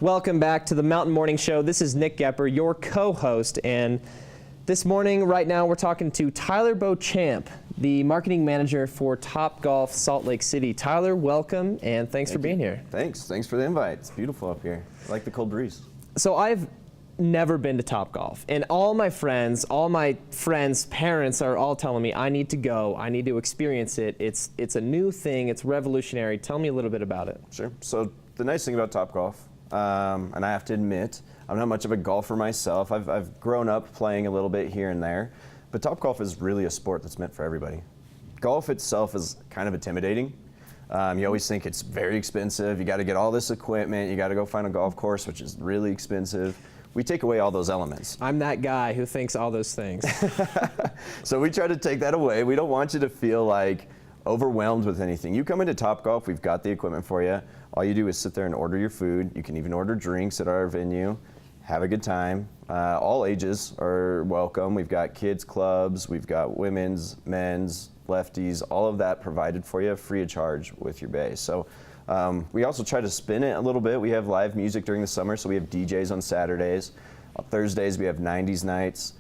Welcome back to the Mountain Morning Show. This is Nick Goepper, your co-host, and this morning, right now, we're talking to Tyler Beauchamp, the marketing manager for Topgolf Salt Lake City. Tyler, welcome, and thanks for being here. Thanks for the invite. It's beautiful up here. I like the cold breeze. So I've never been to Topgolf, and all my friends' parents are all telling me I need to go, I need to experience it. It's a new thing, it's revolutionary. Tell me a little bit about it. Sure. So the nice thing about Topgolf, and I have to admit, I'm not much of a golfer myself. I've grown up playing a little bit here and there, but Topgolf is really a sport that's meant for everybody. Golf itself is kind of intimidating. You always think it's very expensive. You got to get all this equipment. You got to go find a golf course, which is really expensive. We take away all those elements. I'm that guy who thinks all those things. So we try to take that away. We don't want you to feel like overwhelmed with anything. You come into Topgolf, we've got the equipment for you. All you do is sit there and order your food. You can even order drinks at our venue. Have a good time. All ages are welcome. We've got kids clubs, we've got women's, men's, lefties, all of that provided for you free of charge with your base. So we also try to spin it a little bit. We have live music during the summer, so we have DJs on Saturdays. On Thursdays, we have 90s nights.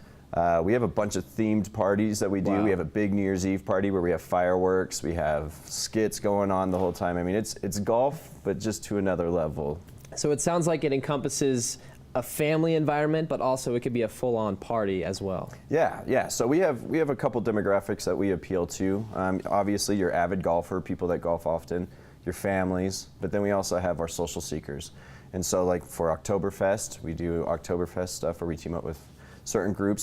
We have a bunch of themed parties that we do. Wow. We have a big New Year's Eve party where we have fireworks. We have skits going on the whole time. I mean, it's golf, but just to another level. So it sounds like it encompasses a family environment, but also it could be a full-on party as well. Yeah. So we have a couple demographics that we appeal to. Obviously, your avid golfer, people that golf often, your families, but then we also have our social seekers. And so, like for Oktoberfest, we do Oktoberfest stuff where we team up with certain groups,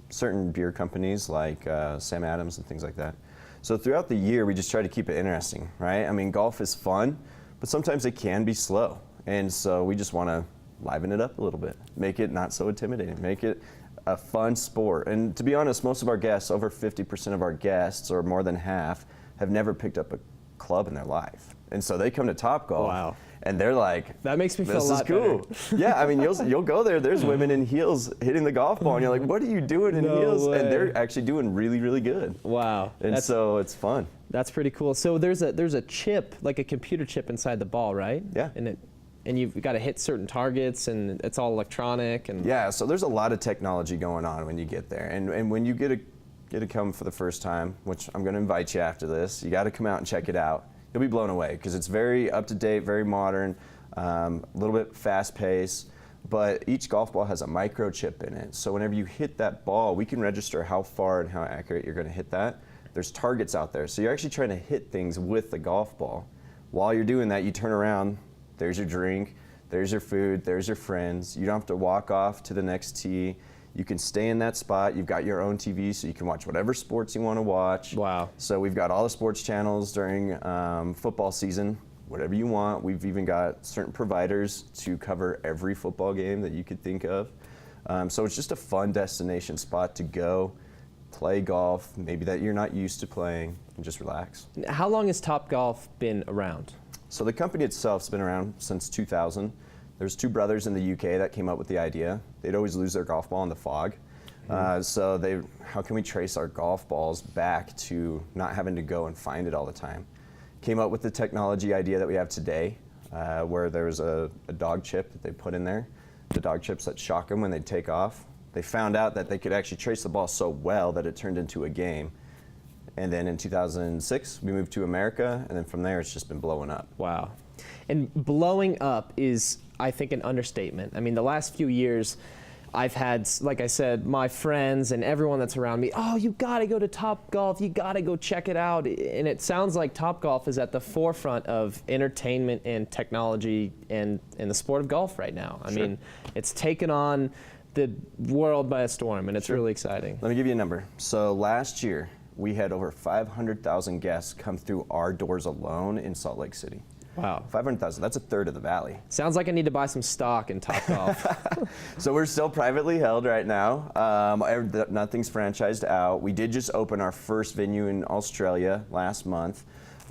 certain beer companies like Sam Adams and things like that. So throughout the year, we just try to keep it interesting, right? I mean, golf is fun, but sometimes it can be slow. And so we just want to liven it up a little bit, make it not so intimidating, make it a fun sport. And to be honest, most of our guests, over 50% of our guests, or more than half, have never picked up a club in their life. And so they come to Topgolf. Wow. And they're like, that makes me feel a lot cool. Better. Yeah, I mean, you'll go there. There's women in heels hitting the golf ball, and you're like, what are you doing in heels? Way. And they're actually doing really, really good. Wow. And so it's fun. That's pretty cool. So there's a chip, like a computer chip inside the ball, right? Yeah. And you've got to hit certain targets, and it's all electronic. And yeah, so there's a lot of technology going on when you get there, and when you get to come for the first time, which I'm going to invite you after this, you got to come out and check it out. You'll be blown away because it's very up to date, very modern. A little bit fast paced, but each golf ball has a microchip in it. So whenever you hit that ball, we can register how far and how accurate you're going to hit that. There's targets out there. So you're actually trying to hit things with the golf ball. While you're doing that, you turn around, there's your drink, there's your food, there's your friends. You don't have to walk off to the next tee. You can stay in that spot. You've got your own TV, so you can watch whatever sports you want to watch. Wow. So we've got all the sports channels during football season. Whatever you want. We've even got certain providers to cover every football game that you could think of. So it's just a fun destination spot to go, play golf, maybe that you're not used to playing, and just relax. How long has Topgolf been around? So the company itself's been around since 2000. There's two brothers in the UK that came up with the idea. They'd always lose their golf ball in the fog. So how can we trace our golf balls back to not having to go and find it all the time? Came up with the technology idea that we have today, where there was a dog chip that they put in there, the dog chips that shock them when they take off. They found out that they could actually trace the ball so well that it turned into a game. And then in 2006, we moved to America, and then from there, it's just been blowing up. Wow. And blowing up is, I think, an understatement. I mean, the last few years, I've had, like I said, my friends and everyone that's around me, oh, you got to go to Topgolf, you got to go check it out. And it sounds like Topgolf is at the forefront of entertainment and technology and the sport of golf right now. I mean, it's taken on the world by a storm, and it's really exciting. Let me give you a number. So last year, we had over 500,000 guests come through our doors alone in Salt Lake City. Wow. 500,000, that's a third of the valley. Sounds like I need to buy some stock in Topgolf. So we're still privately held right now. Nothing's franchised out. We did just open our first venue in Australia last month.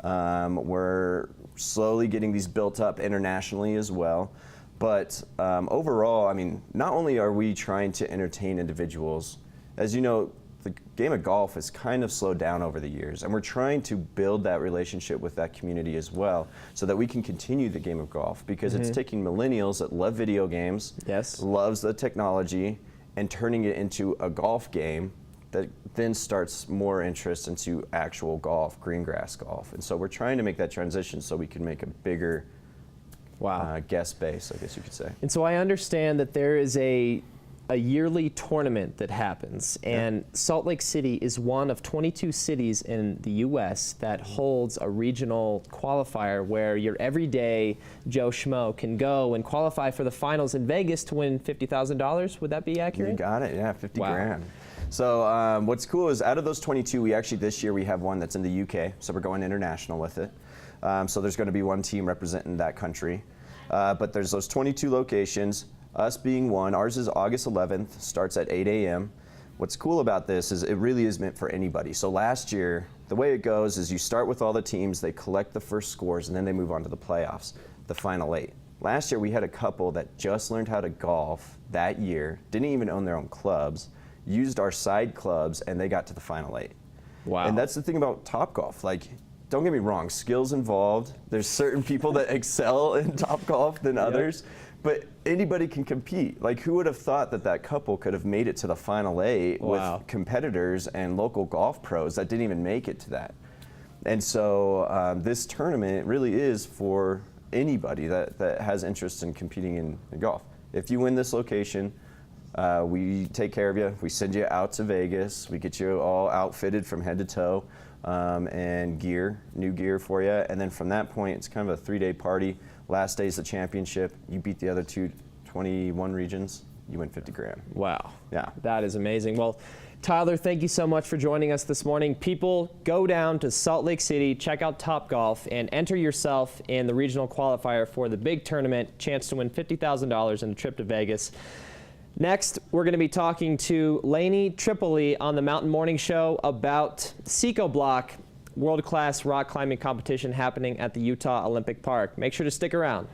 We're slowly getting these built up internationally as well. But overall, I mean, not only are we trying to entertain individuals, as you know, the game of golf has kind of slowed down over the years, and we're trying to build that relationship with that community as well, so that we can continue the game of golf, because it's taking millennials that love video games, loves the technology, and turning it into a golf game that then starts more interest into actual golf, green grass golf. And so we're trying to make that transition so we can make a bigger guest base, I guess you could say. And so I understand that there is a yearly tournament that happens, and Salt Lake City is one of 22 cities in the U.S. that holds a regional qualifier where your everyday Joe Schmo can go and qualify for the finals in Vegas to win $50,000. Would that be accurate? You got it, yeah, 50 grand. So what's cool is out of those 22, we actually this year we have one that's in the UK, so we're going international with it. So there's going to be one team representing that country. But there's those 22 locations. Us being one, ours is August 11th, starts at 8 a.m. What's cool about this is it really is meant for anybody. So last year, the way it goes is you start with all the teams, they collect the first scores, and then they move on to the playoffs, the final 8. Last year, we had a couple that just learned how to golf that year, didn't even own their own clubs, used our side clubs, and they got to the final 8. Wow. And that's the thing about Topgolf. Like, don't get me wrong, skills involved. There's certain people that excel in Topgolf than others. But anybody can compete. Like, who would have thought that that couple could have made it to the final 8 with competitors and local golf pros that didn't even make it to that? And so this tournament really is for anybody that has interest in competing in golf. If you win this location, we take care of you. We send you out to Vegas. We get you all outfitted from head to toe and new gear for you. And then from that point, it's kind of a 3-day party. Last day is the championship. You beat the other 21 regions, you win 50 grand. Wow. Yeah. That is amazing. Well, Tyler, thank you so much for joining us this morning. People, go down to Salt Lake City, check out Topgolf, and enter yourself in the regional qualifier for the big tournament, chance to win $50,000 and a trip to Vegas. Next, we're going to be talking to Lainey Tripoli on the Mountain Morning Show about Seco Block, world-class rock climbing competition happening at the Utah Olympic Park. Make sure to stick around.